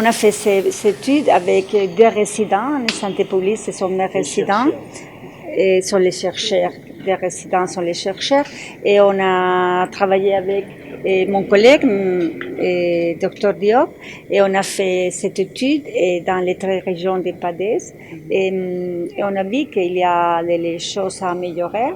on a fait ces études avec deux résidents, les santé publique et son résident, et sont les chercheurs, des résidents sont les chercheurs, et on a travaillé avec mon collègue, Dr Diop, et on a fait cette étude dans les 13 régions des PADES, et on a vu qu'il y a des choses à améliorer,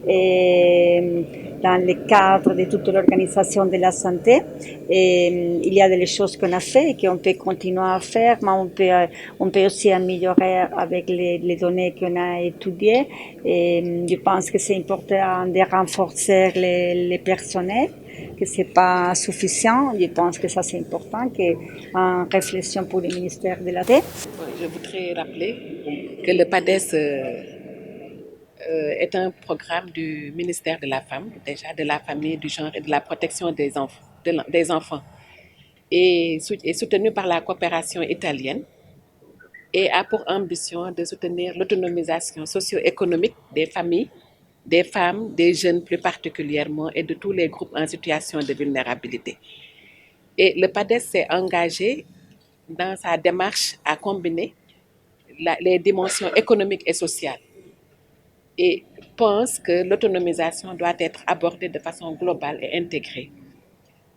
et dans le cadre de toute l'organisation de la santé. Et il y a des choses qu'on a fait et qu'on peut continuer à faire, mais on peut aussi améliorer avec les données qu'on a étudiées. Et je pense que c'est important de renforcer les personnels, que c'est pas suffisant. Je pense que ça c'est important, qu'en réflexion pour le ministère de la Santé. Je voudrais rappeler que le PADES est un programme du ministère de la Femme, déjà de la famille, du genre et de la protection des enfants, et est soutenu par la coopération italienne et a pour ambition de soutenir l'autonomisation socio-économique des familles, des femmes, des jeunes plus particulièrement et de tous les groupes en situation de vulnérabilité. Et le PADES s'est engagé dans sa démarche à combiner les dimensions économiques et sociales et pense que l'autonomisation doit être abordée de façon globale et intégrée.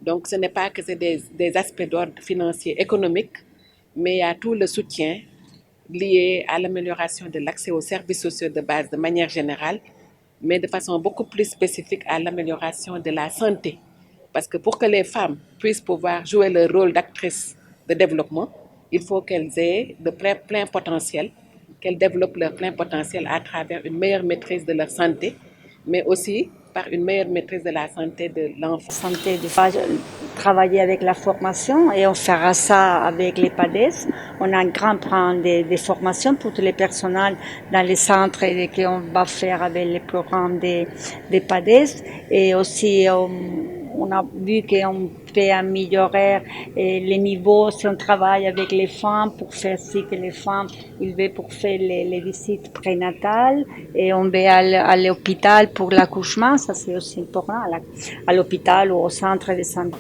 Donc ce n'est pas que c'est des aspects d'ordre financier économique, mais il y a tout le soutien lié à l'amélioration de l'accès aux services sociaux de base de manière générale, mais de façon beaucoup plus spécifique à l'amélioration de la santé. Parce que pour que les femmes puissent pouvoir jouer leur rôle d'actrice de développement, il faut qu'elles aient de plein potentiel, qu'elles développent leur plein potentiel à travers une meilleure maîtrise de leur santé, mais aussi par une meilleure maîtrise de la santé de l'enfant. Santé, travailler avec la formation et on fera ça avec les PADES. On a un grand plan de formation pour tous les personnels dans les centres et qu'on va faire avec les programmes des PADES. Et aussi, on a vu qu'on peut améliorer les niveaux si on travaille avec les femmes pour faire si que les femmes ils veulent pour faire les visites prénatales et on va à l'hôpital pour l'accouchement, ça c'est aussi important, à l'hôpital ou au centre de santé.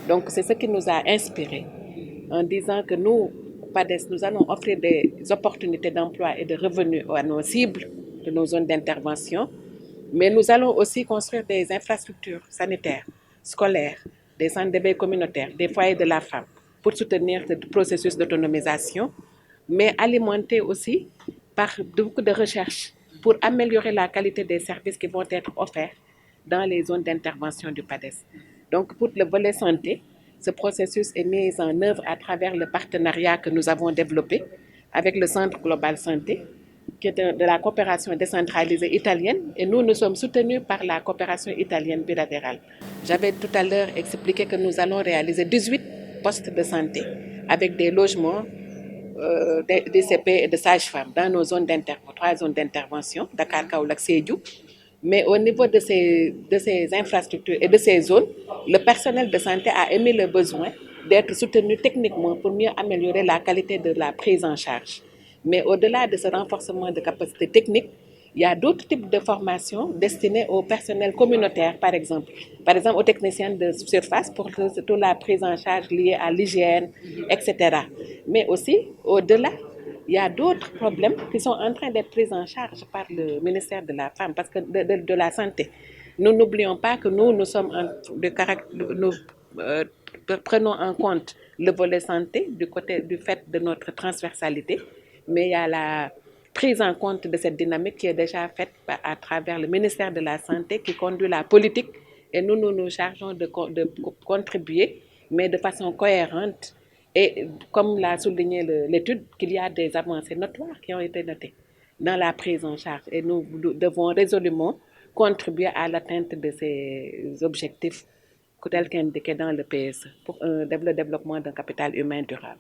Donc c'est ce qui nous a inspirés en disant que nous, PADES, nous allons offrir des opportunités d'emploi et de revenus à nos cibles de nos zones d'intervention, mais nous allons aussi construire des infrastructures sanitaires, scolaires, des centres d'éveil communautaires, des foyers de la femme pour soutenir ce processus d'autonomisation, mais alimenté aussi par beaucoup de recherches pour améliorer la qualité des services qui vont être offerts dans les zones d'intervention du PADES. Donc pour le volet santé, ce processus est mis en œuvre à travers le partenariat que nous avons développé avec le Centre Global Santé, qui est de la coopération décentralisée italienne, et nous sommes soutenus par la coopération italienne bilatérale. J'avais tout à l'heure expliqué que nous allons réaliser 18 postes de santé avec des logements, des CP et de sages-femmes dans nos zones d'intervention, 3 zones d'intervention, Dakar, Kaolack, Sédhiou. Mais au niveau de ces infrastructures et de ces zones, le personnel de santé a émis le besoin d'être soutenu techniquement pour mieux améliorer la qualité de la prise en charge. Mais au-delà de ce renforcement de capacités techniques, il y a d'autres types de formations destinées au personnel communautaire, par exemple aux techniciens de surface pour toute la prise en charge liée à l'hygiène, etc. Mais aussi, au-delà, il y a d'autres problèmes qui sont en train d'être pris en charge par le ministère de la Femme, parce que de la Santé. Nous n'oublions pas que nous sommes nous prenons en compte le volet santé du fait de notre transversalité, mais il y a la prise en compte de cette dynamique qui est déjà faite à travers le ministère de la Santé qui conduit la politique et nous chargeons de contribuer, mais de façon cohérente. Et comme l'a souligné l'étude, qu'il y a des avancées notoires qui ont été notées dans la prise en charge. Et nous devons résolument contribuer à l'atteinte de ces objectifs tels qu'indiqués dans le PSE pour le développement d'un capital humain durable.